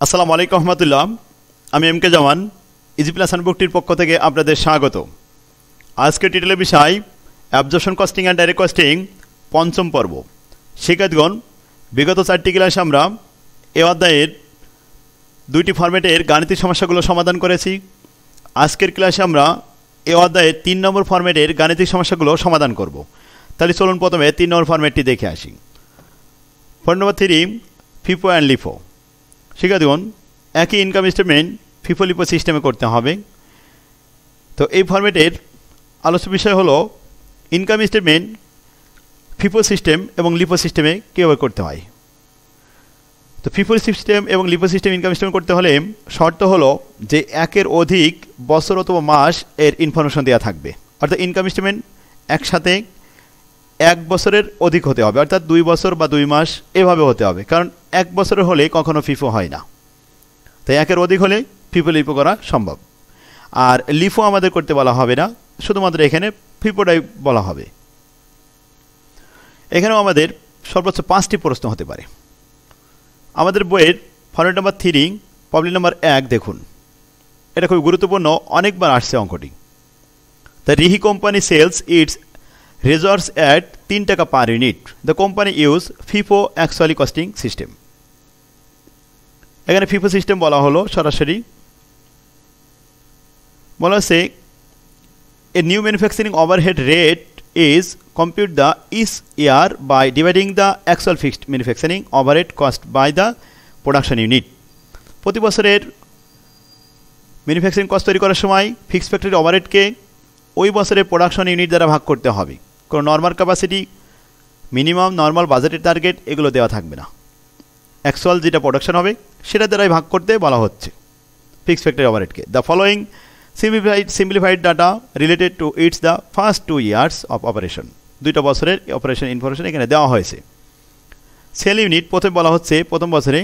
আসসালামু আলাইকুম রহমতুল্লাহ। আমি এম কে জামান, ইজি প্লাস হ্যান্ডবুকটির পক্ষ থেকে আপনাদের স্বাগত। আজকের টিটেলের বিষয় absorption costing and direct costing পঞ্চম পর্ব। শিক্ষার্থীগণ, বিগত 4টি ক্লাসে আমরা এ অধ্যায়ের 2টি ফরম্যাটের গাণিতিক সমস্যাগুলো সমাধান করেছি। আজকের ক্লাসে আমরা এ অধ্যায়ের 3 নম্বর ফরম্যাটের গাণিতিক সমস্যাগুলো সমাধান করব। তাহলে চলুন প্রথমে 3 নম্বর ফরম্যাটটি দেখে আসি। Format number 3, FIFO and LIFO. শিক্ষার্থীগণ, একই ইনকাম স্টেটমেন্ট ফিফো লিফো সিস্টেমে করতে হবে। তো এই ফরম্যাটের আলোচ্য বিষয় হলো ইনকাম স্টেটমেন্ট ফিফো সিস্টেম এবং লিফো সিস্টেমে কীভাবে করতে হয়। তো ফিফো সিস্টেম এবং লিফো সিস্টেম ইনকাম স্টেটমেন্ট করতে হলে শর্ত হলো যে একের অধিক বছর অথবা মাস এর ইনফরমেশন দেওয়া থাকবে। অর্থাৎ ইনকাম স্টেটমেন্ট একসাথে 1 বছরের অধিক হতে হবে, অর্থাৎ 2 বছর বা 2 মাস এভাবে হতে হবে, কারণ 1 বছরের হলে কখনো ফিফো হয় না। তাই একের অধিক হলে ফিফো লিফো করা সম্ভব। আর লিফো আমাদের করতে বলা হবে না, শুধুমাত্র এখানে ফিফোটাই বলা হবে। এখানেও আমাদের সর্বোচ্চ 5টি প্রশ্ন হতে পারে। আমাদের বইয়ের ফরম্যাট নাম্বার 3, প্রবলেম নাম্বার 1 দেখুন। এটা খুব গুরুত্বপূর্ণ, অনেকবার আসছে অঙ্কটি। The Rihi company sells its resorts at 3 টাকা per unit. The company use FIFO actually costing system. এখানে FIFO সিস্টেম বলা হলো, সরাসরি বলা হচ্ছে a new manufacturing overhead rate is compute the each year by dividing the actual fixed manufacturing overhead cost by the production unit. প্রতি বছরের manufacturing cost তৈরি করার সময় ফিক্সড ফ্যাক্টরি ওভারহেডকে ওই বছরের প্রোডাকশন ইউনিট দ্বারা ভাগ করতে হবে। কোনো নর্মাল ক্যাপাসিটি, মিনিমাম, নর্মাল, বাজেটের টার্গেট এগুলো দেওয়া থাকবে না। অ্যাকচুয়াল যেটা প্রোডাকশন হবে সেটা দ্বারাই ভাগ করতে বলা হচ্ছে ফিক্সড ফ্যাক্টরি ওভারহেডকে। The following simplified data related to its the first 2 years of operation. 2টা বছরের অপারেশন ইনফরমেশন এখানে দেওয়া হয়েছে। সেল ইউনিট প্রথমে বলা হচ্ছে প্রথম বছরে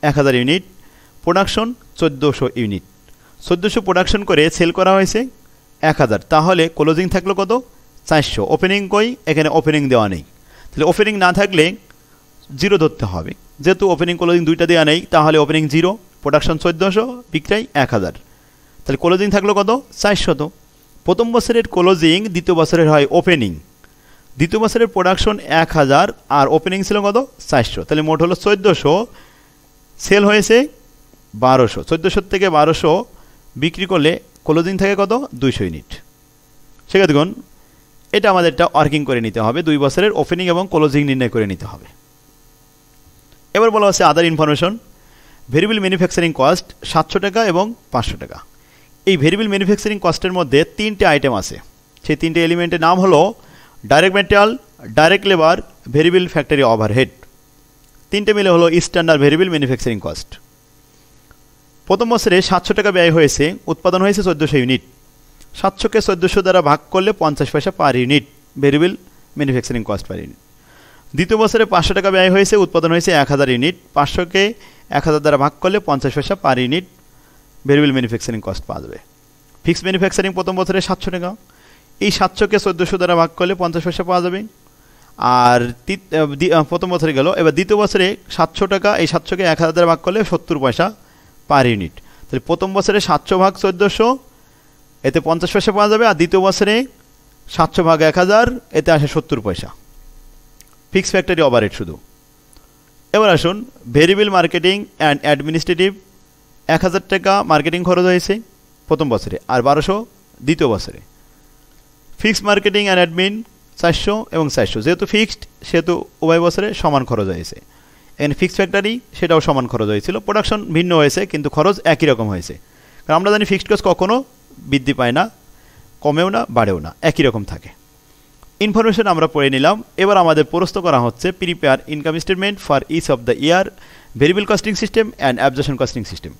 1000 ইউনিট, প্রোডাকশন 1400 ইউনিট। 1400 প্রোডাকশন করে সেল করা হয়েছে 1000, তাহলে ক্লোজিং থাকলো কত? 400। ওপেনিং কই? এখানে ওপেনিং দেওয়া নেই, তাহলে ওপেনিং না থাকলে 0 ধরতে হবে। যেহেতু ওপেনিং ক্লোজিং 2টা দেওয়া নেই, তাহলে ওপেনিং 0, প্রোডাকশন 1400, বিক্রয় 1000, তাহলে ক্লোজিং থাকলো কত? 400। প্রথম বছরের ক্লোজিং দ্বিতীয় বছরের হয় ওপেনিং। দ্বিতীয় বছরের প্রোডাকশন 1000 আর ওপেনিং ছিল কত? 400, তাহলে মোট হলো 1400, সেল হয়েছে 1200। 1400 থেকে 1200 বিক্রি করলে ক্লোজিং থাকে কত? 200 ইউনিট। সেক্ষেত্রে এটা আমাদেরটা ওয়ার্কিং করে নিতে হবে, 2 বছরের ওপেনিং এবং ক্লোজিং নির্ণয় করে নিতে হবে। এবার বলা হচ্ছে আদার ইনফরমেশন। ভেরিয়েবল ম্যানুফ্যাকচারিং কস্ট 700 টাকা এবং 500 টাকা। এই ভেরিয়েবল ম্যানুফ্যাকচারিং কস্টের মধ্যে 3টে আইটেম আছে। সেই 3টে এলিমেন্টের নাম হলো direct material, direct labour, variable factory overhead. 3টে মিলে হলো স্ট্যান্ডার্ড ভেরিয়েবল ম্যানুফ্যাকচারিং কস্ট। প্রথম বছরে 700 টাকা ব্যয় হয়েছে, উৎপাদন হয়েছে 1400 ইউনিট। 700কে 1400 দ্বারা ভাগ করলে 50 পয়সা per unit variable manufacturing cost per unit. দ্বিতীয় বছরে 500 টাকা ব্যয় হয়েছে, উৎপাদন হয়েছে 1000 ইউনিট। 500কে 1000 দ্বারা ভাগ করলে 50 পয়সা per unit variable manufacturing cost পাওয়া যাবে। ফিক্সড ম্যানুফ্যাকচারিং প্রথম বছরে 700 টাকা, এই 700কে 1400 দ্বারা ভাগ করলে 50 পয়সা পাওয়া যাবে। আর প্রথম বছরে গেল। এবার দ্বিতীয় বছরে 700 টাকা, এই 700কে 1000 দ্বারা ভাগ করলে 70 পয়সা পার ইউনিট। তাহলে প্রথম বছরে 700 ভাগ 1400, এতে 50 পয়সা পাওয়া যাবে। আর দ্বিতীয় বছরে 700 ভাগ 1000, এতে আসে 70 পয়সা। ফিক্সড ফ্যাক্টরি ওভারহেড শুধু। এবার আসুন ভেরিয়েবল মার্কেটিং অ্যান্ড অ্যাডমিনিস্ট্রেটিভ। 1000 টাকা মার্কেটিং খরচ হয়েছে প্রথম বছরে, আর 1200 দ্বিতীয় বছরে। ফিক্সড মার্কেটিং অ্যান্ড অ্যাডমিন 400 এবং 400, যেহেতু ফিক্সড সেহেতু উভয় বছরে সমান খরচ হয়েছে। এখানে ফিক্সড ফ্যাক্টরি সেটাও সমান খরচ হয়েছিল, প্রোডাকশন ভিন্ন হয়েছে কিন্তু খরচ একই রকম হয়েছে। কারণ আমরা জানি ফিক্সড কস্ট কখনো বৃদ্ধি পায় না, কমেও না, বাড়েও না, একই রকম থাকে। ইনফরমেশন আমরা পড়ে নিলাম। এবার আমাদের প্রস্তুত করা হচ্ছে prepare income statement for each of the year, variable costing system and absorption costing system.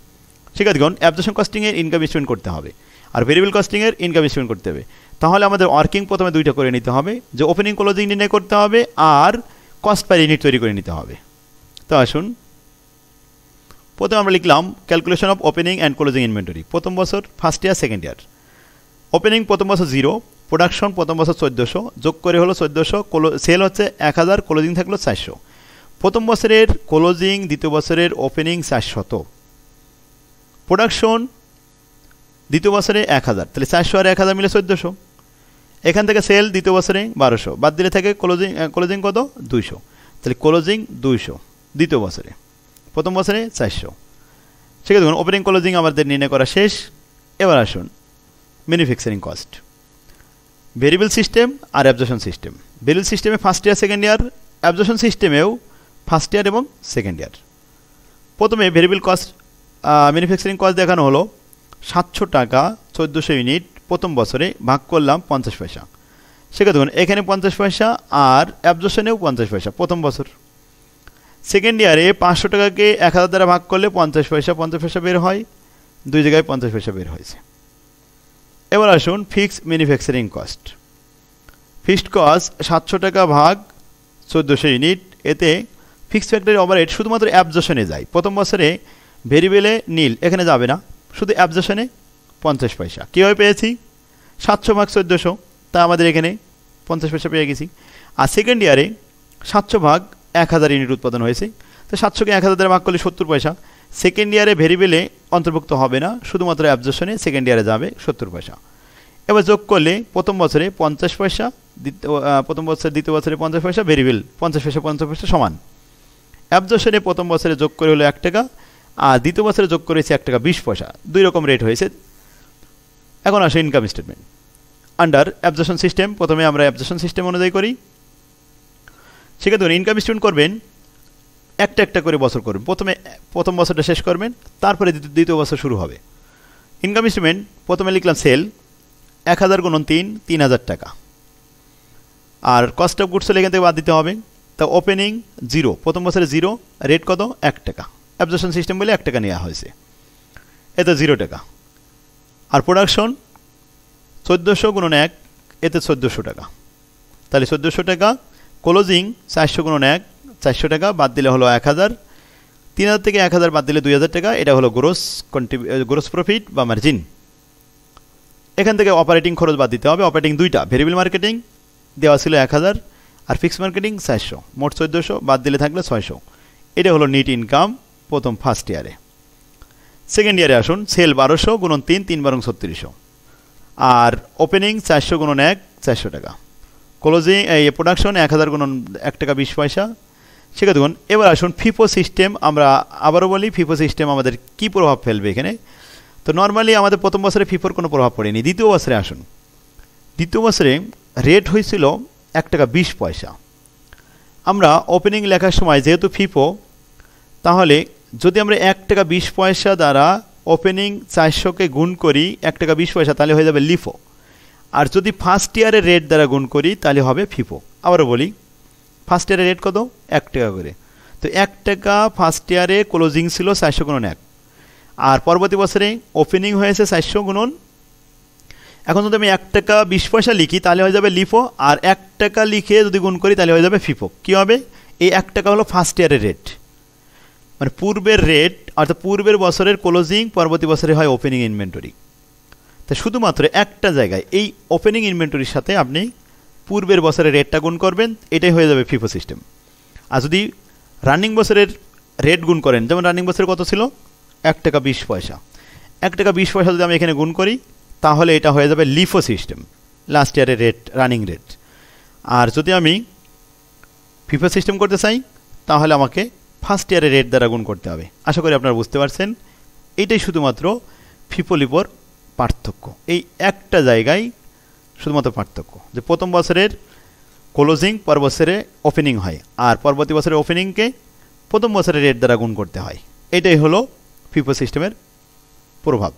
শিক্ষার্থীগণ, অ্যাবজর্পশন কস্টিংয়ের ইনকাম স্টেটমেন্ট করতে হবে আর ভেরিয়েবল কস্টিংয়ের ইনকাম স্টেটমেন্ট করতে হবে। তাহলে আমাদের ওয়ার্কিং প্রথমে 2টা করে নিতে হবে, যে ওপেনিং ক্লোজিং নির্ণয় করতে হবে আর কস্ট পার ইউনিট তৈরি করে নিতে হবে। তো আসুন প্রথমে আমরা লিখলাম calculation of opening and closing inventory. প্রথম বছর ফার্স্ট ইয়ার, সেকেন্ড ইয়ার। ওপেনিং প্রথম বছর 0, প্রোডাকশন প্রথম বছর 1400, যোগ করে হলো 1400, সেল হচ্ছে 1000, ক্লোজিং থাকলো 400। প্রথম বছরের ক্লোজিং দ্বিতীয় বছরের ওপেনিং 400, প্রোডাকশন দ্বিতীয় বছরে 1000, তাহলে 400 আর 1000 মিলে 1400। এখান থেকে সেল দ্বিতীয় বছরে 1200, বাদ দিলে থাকে ক্লোজিং কত 200, তাহলে ক্লোজিং 200 দ্বিতীয় বছরে, প্রথম বছরে 400। সেক্ষেত্রে দেখুন ওপেনিং ক্লোজিং আমাদের নির্ণয় করা শেষ। এবার আসুন ম্যানুফ্যাকচারিং কস্ট, ভেরিয়েবল সিস্টেম আর অ্যাবজর্পশন সিস্টেম। ভেরিয়েবল সিস্টেমে first year second year, absorption সিস্টেমেও ফার্স্ট ইয়ার এবং সেকেন্ড ইয়ার। প্রথমে ভেরিয়েবল কস্ট ম্যানুফ্যাকচারিং কস্ট দেখানো হলো 700 টাকা 1400 ইউনিট প্রথম বছরে ভাগ করলাম 50 পয়সা। সেক্ষেত্রে দেখুন এখানে 50 পয়সা আর অ্যাবজর্পশনেও 50 পয়সা প্রথম বছর। সেকেন্ড ইয়ারে 500 টাকাকে 1000 দ্বারা ভাগ করলে 50 পয়সা বের হয়, দুই জায়গায় 50 পয়সা বের হয়েছে। এবার আসুন fixed manufacturing cost. Fixed cost 700 টাকা ভাগ 1400 ইউনিট, এতে ফিক্সড ফ্যাক্টরি ওভারহেড শুধুমাত্র অ্যাবজর্পশনে যায়। প্রথম বছরে ভেরিয়েবলে নীল, এখানে যাবে না, শুধু অ্যাবজর্পশনে 50 পয়সা। কীভাবে পেয়েছি? 700 ভাগ 1400, তা আমাদের এখানে 50 পয়সা পেয়ে গেছি। আর সেকেন্ড ইয়ারে 700 ভাগ 1000 ইউনিট উৎপাদন হয়েছে, তো 700কে 1000 দ্বারা ভাগ করলে 70 পয়সা। সেকেন্ড ইয়ারে ভেরিয়েবলে অন্তর্ভুক্ত হবে না, শুধুমাত্র অ্যাবজর্পশনে সেকেন্ড ইয়ারে যাবে 70 পয়সা। এবার যোগ করলে প্রথম বছরে 50 পয়সা, দ্বিতীয় বছরে 50 পয়সা, ভেরিয়েবল 50 পয়সা সমান। অ্যাবজর্পশনে প্রথম বছরে যোগ করে হলো 1 টাকা, আর দ্বিতীয় বছরে যোগ করেছে 1 টাকা 20 পয়সা, দুই রকম রেট হয়েছে। এখন আসে income statement under absorption system. প্রথমে আমরা অ্যাবজর্পশন সিস্টেম অনুযায়ী করি। সেক্ষেত্রে ইনকাম স্টেটমেন্ট করবেন একটা করে বছর করবেন। প্রথম বছরটা শেষ করবেন, তারপরে দ্বিতীয় বছর শুরু হবে। ইনকাম স্টেটমেন্ট প্রথমে লিখলাম সেল 1000 গুণন 3, 3000 টাকা। আর কস্ট অফ গুডস এখান থেকে বাদ দিতে হবে। তা ওপেনিং 0, প্রথম বছরে 0, রেট কত 1 টাকা, অ্যাবজর্পশন সিস্টেম বলে 1 টাকা নেওয়া হয়েছে, এতে 0 টাকা। আর প্রোডাকশন 1400 গুণন 1, এতে 1400 টাকা, তাহলে 1400 টাকা। ক্লোজিং 400 গুণন 1, 400 টাকা, বাদ দিলে হলো 1000, 3000 থেকে 1000 বাদ দিলে 2000 টাকা, এটা হলো গ্রোস প্রফিট বা মার্জিন। এখান থেকে অপারেটিং খরচ বাদ দিতে হবে। অপারেটিং দুইটা, ভেরিয়েবল মার্কেটিং দেওয়া ছিল 1000 আর ফিক্সড মার্কেটিং 400, মোট 1400, বাদ দিলে থাকলে 600। এটা হলো নিট ইনকাম প্রথম ফার্স্ট ইয়ারে। সেকেন্ড ইয়ারে আসুন সেল 1200 গুণন 3, 3 বারং 3600, আর ওপেনিং 400 গুণন 1, 400 টাকা। ক্লোজিং প্রোডাকশন 1000 গুণন 1 টাকা 20 পয়সা। সেক্ষেত্রে দেখুন এবার আসুন ফিফো সিস্টেম। আমরা আবারও বলি ফিফো সিস্টেম আমাদের কি প্রভাব ফেলবে এখানে। তো নর্মালি আমাদের প্রথম বছরে ফিফোর কোনো প্রভাব পড়েনি। দ্বিতীয় বছরে আসুন, দ্বিতীয় বছরে রেট হয়েছিল 1 টাকা 20 পয়সা। আমরা ওপেনিং লেখার সময় যেহেতু ফিফো, তাহলে যদি আমরা 1 টাকা 20 পয়সা দ্বারা ওপেনিং 400কে গুণ করি 1 টাকা 20 পয়সা, তাহলে হয়ে যাবে লিফো। আর যদি ফার্স্ট ইয়ারের রেট দ্বারা গুণ করি তাহলে হবে ফিফো। আবারও বলি, ফার্স্ট ইয়ারের রেট কত 1 টাকা করে, তো 1 টাকা ফার্স্ট ইয়ারে ক্লোজিং ছিল 400 গুণন 1, আর পরবর্তী বছরে ওপেনিং হয়েছে 400 গুণন। এখন যদি আমি 1 টাকা 20 পয়সা লিখি তাহলে হয়ে যাবে লিফো, আর 1 টাকা লিখে যদি গুণ করি তাহলে হয়ে যাবে ফিফো। কী হবে? এই 1 টাকা হলো ফার্স্ট ইয়ারের রেট, মানে পূর্বের রেট, অর্থাৎ পূর্বের বছরের ক্লোজিং পরবর্তী বছরে হয় ওপেনিং ইনভেন্টরি। তা শুধুমাত্র একটা জায়গায় এই ওপেনিং ইনভেন্টরির সাথে আপনি পূর্বের বছরের রেটটা গুণ করবেন, এটাই হয়ে যাবে ফিফো সিস্টেম। আর যদি রানিং বছরের রেট গুণ করেন, যেমন রানিং বছরে কত ছিল 1 টাকা 20 পয়সা, 1 টাকা 20 পয়সা যদি আমি এখানে গুণ করি তাহলে এটা হয়ে যাবে লিফো সিস্টেম, লাস্ট ইয়ারের রেট, রানিং রেট। আর যদি আমি ফিফো সিস্টেম করতে চাই তাহলে আমাকে ফার্স্ট ইয়ারের রেট দ্বারা গুণ করতে হবে। আশা করি আপনারা বুঝতে পারছেন। এইটাই শুধুমাত্র ফিফো লিফোর পার্থক্য, এই একটা জায়গায় শুধুমাত্র পার্থক্য, যে প্রথম বছরের ক্লোজিং পর বছরে ওপেনিং হয়, আর পরবর্তী বছরের ওপেনিংকে প্রথম বছরের রেট দ্বারা গুণ করতে হয়। এটাই হলো ফিফো সিস্টেমের প্রভাব।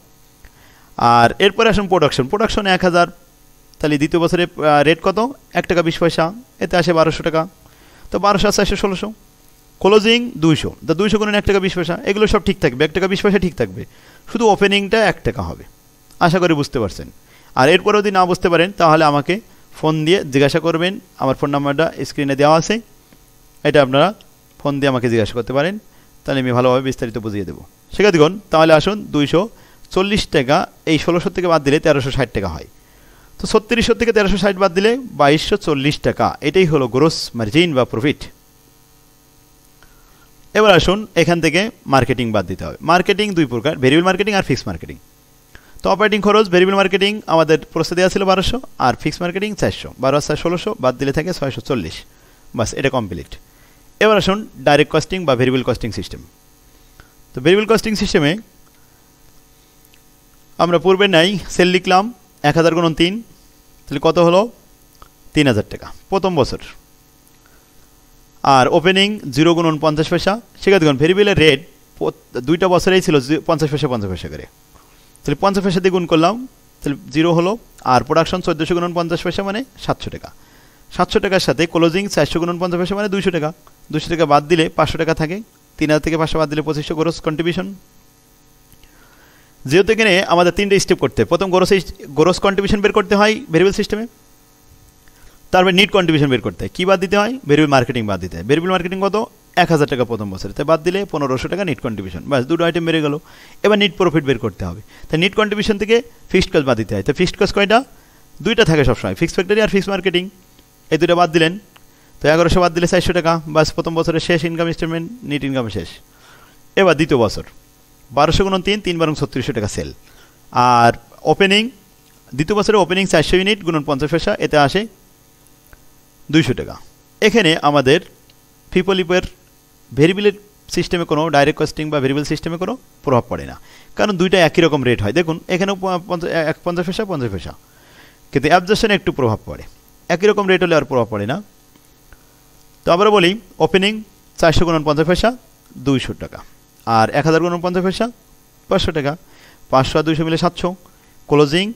আর এরপরে আসুন প্রোডাকশন। প্রোডাকশন 1000, তাহলে দ্বিতীয় বছরে রেট কত 1 টাকা 20 পয়সা, এতে আসে 1200 টাকা, তো 1200 আর 400 1600। ক্লোজিং 200, তো 200 গুণন 1 টাকা 20 পয়সা, এগুলো সব ঠিক থাকবে, 1 টাকা 20 পয়সা ঠিক থাকবে, শুধু ওপেনিংটা 1 টাকা হবে। আশা করি বুঝতে পারছেন। আর এরপরে যদি না বুঝতে পারেন তাহলে আমাকে ফোন দিয়ে জিজ্ঞাসা করবেন, আমার ফোন নাম্বারটা স্ক্রিনে দেওয়া আছে, এটা আপনারা ফোন দিয়ে আমাকে জিজ্ঞাসা করতে পারেন, তাহলে আমি ভালোভাবে বিস্তারিত বুঝিয়ে দেবো। সেখানে দেখুন তাহলে আসুন 240 টাকা, এই 1600 থেকে বাদ দিলে 1360 টাকা হয়, তো 3600 থেকে 1360 বাদ দিলে 2240 টাকা। এটাই হলো গ্রোস মার্জিন বা প্রফিট। এবার আসুন এখান থেকে মার্কেটিং বাদ দিতে হবে। মার্কেটিং দুই প্রকার, ভেরিয়েবল মার্কেটিং আর ফিক্সড মার্কেটিং। তো অপারেটিং খরচ ভেরিয়েবল মার্কেটিং আমাদের প্রস্তুত দেওয়া ছিল 1200, আর ফিক্সড মার্কেটিং 400, 12 আর 1600 বাদ দিলে থাকে 640, বাস এটা কমপ্লিট। এবার আসুন ডাইরেক্ট কস্টিং বা ভেরিয়েবল কস্টিং সিস্টেম। তো ভেরিয়েবল কস্টিং সিস্টেমে আমরা পূর্বে নাই সেল লিখলাম 1000 × 3, তাহলে কত হলো 3000 টাকা প্রথম বছর। আর ওপেনিং 0 × 50 পয়সা। সেক্ষেত্রে দেখুন ভেরিয়েবলের রেট দুইটা বছরেই ছিল 50 পয়সা 50 পয়সা করে, তাহলে 50 পয়সা দিয়ে গুণ করলাম, তাহলে 0 হলো। আর প্রোডাকশন 1400 × 50 পয়সা মানে 700 টাকা। 700 টাকার সাথে ক্লোজিং 400 × 50 পয়সা মানে 200 টাকা। 200 টাকা বাদ দিলে 500 টাকা থাকে। 3000 থেকে 500 বাদ দিলে 2500 গ্রোস কন্ট্রিবিউশন। যেহেতু এখানে আমাদের 3টে স্টেপ করতে, প্রথম গ্রোস কন্ট্রিবিউশন বের করতে হয় ভেরিয়েবল সিস্টেমে, তারপর নিট কন্ট্রিবিউশন বের করতে হয়। কী বাদ দিতে হয়? ভেরিয়েবল মার্কেটিং বাদ দিতে হয়। ভেরিয়েবল মার্কেটিং কত? 1000 টাকা প্রথম বছরে, তাই বাদ দিলে 1500 টাকা নিট কন্ট্রিবিউশন, বাস দুটো আইটেম বেড়ে গেল। এবার নিট প্রফিট বের করতে হবে, তাই নিট কন্ট্রিবিউশন থেকে ফিক্সড কস্ট বাদ দিতে হয়। তো ফিক্সড কস্ট কয়টা? দুইটা থাকে সবসময়, ফিক্সড ফ্যাক্টরি আর ফিক্সড মার্কেটিং। এই দুটো বাদ দিলেন, তো 1100 বাদ দিলে 400 টাকা, বাস প্রথম বছরের শেষ ইনকাম স্টেটমেন্ট, নিট ইনকাম শেষ। এবার দ্বিতীয় বছর 1200 × 3, 3 × 3600 টাকা সেল। আর ওপেনিং দ্বিতীয় বছরে ওপেনিং 400 ইউনিট × 50 পয়সা, এতে আসে 200 টাকা। এখানে আমাদের ফিপোলিপের ভেরিয়েবলের সিস্টেমে কোনো ডাইরেক্ট কস্টিং বা ভেরিয়েবল সিস্টেমে কোনো প্রভাব পড়ে না, কারণ দুইটা একই রকম রেট হয়। দেখুন এখানেও 50 পয়সা 50 পয়সা, কিন্তু অ্যাবজর্পশনে একটু প্রভাব পড়ে। একই রকম রেট হলে আর প্রভাব পড়ে না। তো আমরা বলি ওপেনিং 400 × 50 পয়সা 200 টাকা, আর 1000 × 50 পয়সা 500 টাকা। 500 আর 200 মিলে 700। ক্লোজিং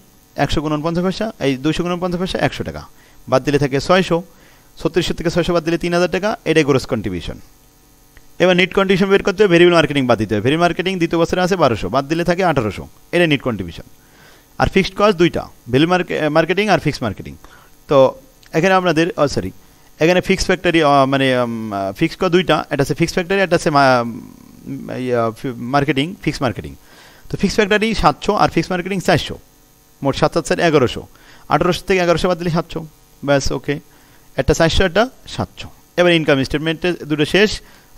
100 × 50 পয়সা, এই 200 × 50 পয়সা 100 টাকা, বাদ দিলে থাকে 600। 3600 থেকে 600 বাদ দিলে 3000 টাকা, এটাই গ্রোস কন্ট্রিবিউশন। এবার নিট কন্ট্রিবিউশন বের করতে হবে, ভেরিয়েবল মার্কেটিং বাদ দিতে হবে। ভেরিয়েবল মার্কেটিং দ্বিতীয় বছরে আছে 1200, বাদ দিলে থাকে 1800, এটাই নিট কন্ট্রিবিউশন। আর ফিক্সড কস্ট দুইটা, ভেরিয়েবল মার্কেটিং আর ফিক্সড মার্কেটিং। তো এখানে আপনাদের এখানে ফিক্সড ফ্যাক্টরি মানে ফিক্সড কস্ট দুইটা, এটা আছে ফিক্সড ফ্যাক্টরি, এটা আছে মার্কেটিং ফিক্সড মার্কেটিং। তো ফিক্সড ফ্যাক্টরি 700 আর ফিক্সড মার্কেটিং 400, মোট 7 7 1100। 1800 থেকে 1100 বাদ দিলে 700, ব্যাস ওকে। একটা 400 একটা 700। এবার ইনকাম স্টেটমেন্টে দুটো শেষ।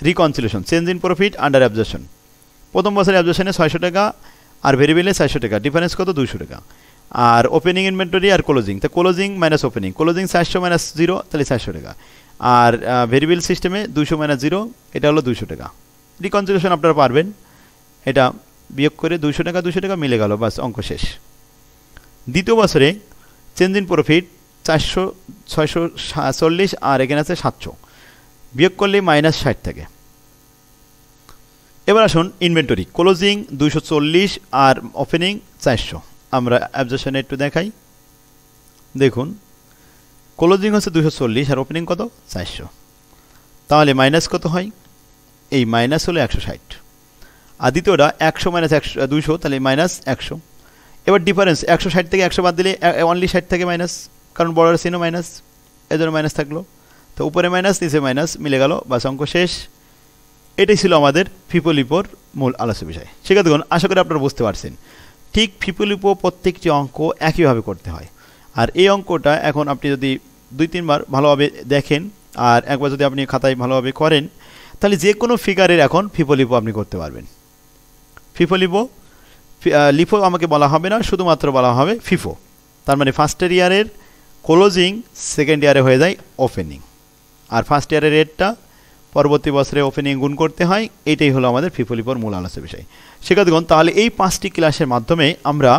Reconciliation, change in profit under absorption. প্রথম বছরে অ্যাবজর্পশনে 600 টাকা আর ভেরিয়েবলে 400 টাকা, ডিফারেন্স কত? 200 টাকা। আর ওপেনিং ইনভেন্টরি আর ক্লোজিং, তো closing minus opening, closing 400 minus 0, তাহলে 400 টাকা। আর ভেরিয়েবল সিস্টেমে 200 মাইনাস 0, এটা হলো 200 টাকা। রিকনসিলেশন আপনারা পারবেন, এটা বিয়োগ করে 200 টাকা 200 টাকা মিলে গেল, বাস অঙ্ক শেষ। দ্বিতীয় বছরে চেঞ্জ ইন প্রফিট 400 640, আর এখানে আছে 700, বিয়োগ করলে মাইনাস 60 থাকে। এবার আসুন ইনভেন্টরি, ক্লোজিং 240 আর ওপেনিং 400। আমরা অ্যাবজর্পশনে একটু দেখাই, দেখুন ক্লোজিং হচ্ছে 240 আর ওপেনিং কত? 400, তাহলে মাইনাস কত হয়? এই মাইনাস হলো 160। আর দ্বিতীয়টা 100 মাইনাস 200, তাহলে মাইনাস 100। এবার ডিফারেন্স 160 থেকে 100 বাদ দিলে অনলি 60 থেকে মাইনাস, কারণ বড় চিহ্ন মাইনাস, এজন্য মাইনাস থাকলো। তো উপরে মাইনাস নিচে মাইনাস মিলে গেল, বাস অঙ্ক শেষ। এটাই ছিল আমাদের ফিপোলিপোর মূল আলোচ্য বিষয়। সেক্ষেত্রে আশা করি আপনারা বুঝতে পারছেন, ঠিক ফিপোলিপো প্রত্যেকটি অঙ্ক একইভাবে করতে হয়। আর এই অঙ্কটা এখন আপনি যদি 2-3 বার ভালোভাবে দেখেন আর একবার যদি আপনি খাতায় ভালোভাবে করেন, তাহলে যে কোনো ফিগারের এখন ফিপোলিপো আপনি করতে পারবেন। ফিপোলিপো লিফো আমাকে বলা হবে না, শুধুমাত্র বলা হবে ফিফো। তার মানে ফার্স্ট ইয়ারের ক্লোজিং সেকেন্ড ইয়ারে হয়ে যায় ওপেনিং, আর ফার্স্ট ইয়ারের রেটটা পরবর্তী বছরে ওপেনিং গুণ করতে হয়। এইটাই হলো আমাদের ফিপোলিপোর মূল আলোচ্য বিষয়। শিক্ষার্থীগণ, তাহলে এই 5টি ক্লাসের মাধ্যমে আমরা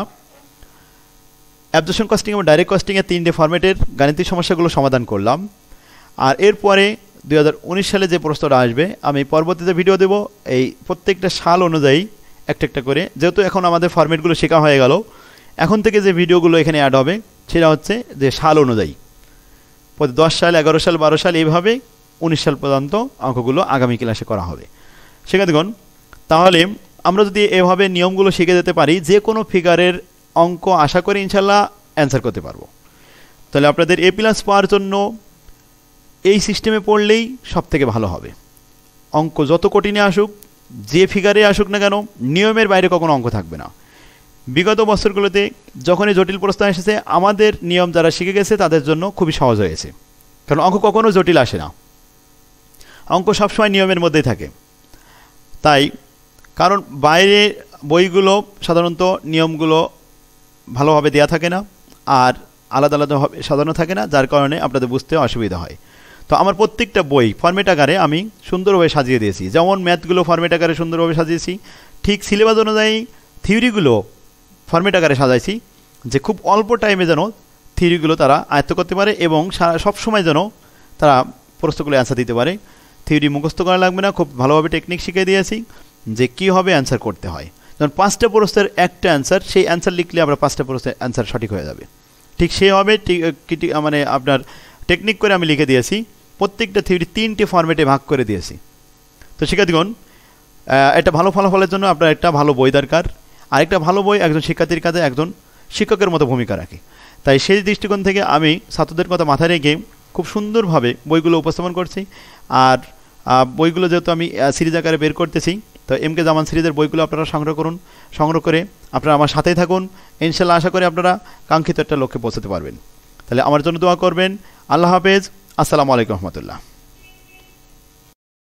অ্যাবজর্পশন কস্টিং এবং ডাইরেক্ট কস্টিংয়ের 3টে ফরম্যাটের গাণিতিক সমস্যাগুলো সমাধান করলাম। আর এরপরে 2019 সালে যে প্রশ্নটা আসবে, আমি পরবর্তীতে ভিডিও দেব এই প্রত্যেকটা সাল অনুযায়ী একটা একটা করে। যেহেতু এখন আমাদের ফরম্যাটগুলো শেখা হয়ে গেল, এখন থেকে যে ভিডিওগুলো এখানে অ্যাড হবে সেটা হচ্ছে যে সাল অনুযায়ী, 10 সাল 11 সাল 12 সাল এইভাবে 19 সাল পর্যন্ত অঙ্কগুলো আগামী ক্লাসে করা হবে। শিক্ষার্থীগণ, তাহলে আমরা যদি এভাবে নিয়মগুলো শিখে যেতে পারি, যে কোনো ফিগারের অঙ্ক আশা করি ইনশাল্লাহ অ্যান্সার করতে পারবো। তাহলে আপনাদের A+ পাওয়ার জন্য এই সিস্টেমে পড়লেই সব থেকে ভালো হবে। অঙ্ক যত কঠিনে আসুক, যে ফিগারে আসুক না কেন, নিয়মের বাইরে কখনো অঙ্ক থাকবে না। বিগত বছরগুলোতে যখনই জটিল প্রশ্ন এসেছে, আমাদের নিয়ম যারা শিখে গেছে তাদের জন্য খুবই সহজ হয়েছে, কারণ অঙ্ক কখনো জটিল আসে না, অঙ্ক সবসময় নিয়মের মধ্যেই থাকে। তাই কারণ বাইরে বইগুলো সাধারণত নিয়মগুলো ভালোভাবে দেওয়া থাকে না, আর আলাদা আলাদাভাবে সাজানো থাকে না, যার কারণে আপনাদের বুঝতে অসুবিধা হয়। তো আমার প্রত্যেকটা বই ফরম্যাট আকারে আমি সুন্দরভাবে সাজিয়ে দিয়েছি। যেমন ম্যাথগুলো ফরম্যাট আকারে সুন্দরভাবে সাজিয়েছি, ঠিক সিলেবাস অনুযায়ী থিওরিগুলো ফরম্যাট আকারে সাজাইছি, যে খুব অল্প টাইমে যেন থিওরিগুলো তারা আয়ত্ত করতে পারে এবং সবসময় যেন তারা প্রশ্নগুলো অ্যান্সার দিতে পারে। থিওরি মুখস্থ করা লাগবে না, খুব ভালোভাবে টেকনিক শিখিয়ে দিয়েছি যে কীভাবে অ্যান্সার করতে হয়। যেমন 5টা প্রশ্নের একটা অ্যান্সার, সেই অ্যান্সার লিখলে আমরা 5টা প্রশ্নের অ্যান্সার সঠিক হয়ে যাবে, ঠিক সেভাবে মানে আপনার টেকনিক করে আমি লিখে দিয়েছি। প্রত্যেকটা থিওরি 3টে ফরম্যাটে ভাগ করে দিয়েছি। তো শিক্ষার্থীগণ, একটা ভালো ফলাফলের জন্য আপনার একটা ভালো বই দরকার। আরেকটা ভালো বই একজন শিক্ষার্থীর কাছে একজন শিক্ষকের মতো ভূমিকা রাখে। তাই সেই দৃষ্টিকোণ থেকে আমি ছাত্রদের কথা মাথায় রেখে খুব সুন্দরভাবে বইগুলো উপস্থাপন করছি। আর বইগুলো যেহেতু আমি সিরিজ আকারে বের করতেছি, তো এমকে জামান সিরিজের বইগুলো আপনারা সংগ্রহ করুন। সংগ্রহ করে আপনারা আমার সাথেই থাকুন। ইনশাল্লাহ আশা করি আপনারা কাঙ্ক্ষিত একটা লক্ষ্যে পৌঁছাতে পারবেন। তাহলে আমার জন্য দোয়া করবেন। আল্লাহ হাফেজ। আসসালামু আলাইকুম রহমতুল্লাহ।